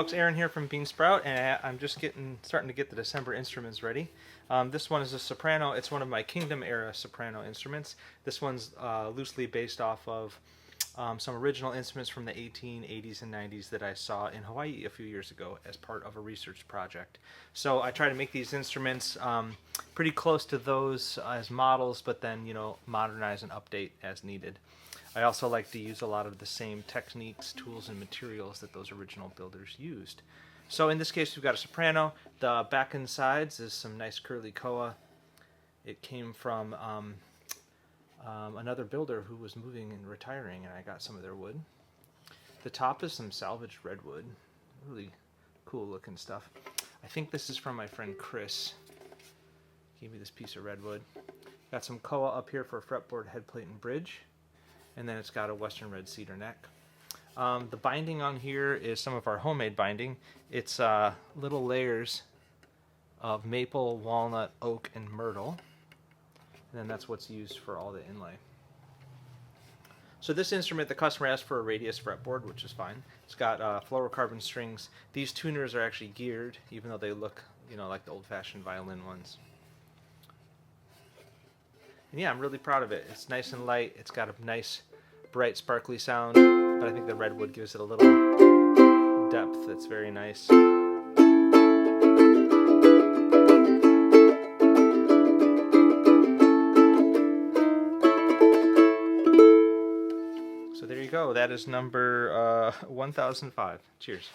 folks, Aaron here from Bean Sprout, and I'm just starting to get the December instruments ready. This one is a soprano. It's one of my Kingdom era soprano instruments. This one's loosely based off of some original instruments from the 1880s and 90s that I saw in Hawaii a few years ago as part of a research project. So I try to make these instruments pretty close to those as models, but then, you know, modernize and update as needed. I also like to use a lot of the same techniques, tools, and materials that those original builders used. So in this case, we've got a soprano. The back and sides is some nice curly koa. It came from another builder who was moving and retiring, and I got some of their wood. The top is some salvaged redwood. Really cool looking stuff. I think this is from my friend Chris. He gave me this piece of redwood. Got some koa up here for a fretboard, headplate, and bridge. And then it's got a western red cedar neck. The binding on here is some of our homemade binding. It's little layers of maple, walnut, oak, and myrtle. And then that's what's used for all the inlay. So this instrument, the customer asked for a radius fretboard, which is fine. It's got fluorocarbon strings. These tuners are actually geared, even though they look, you know, like the old-fashioned violin ones. And yeah, I'm really proud of it. It's nice and light. It's got a nice, bright, sparkly sound, but I think the redwood gives it a little depth that's very nice. So there you go. That is number 1005. Cheers.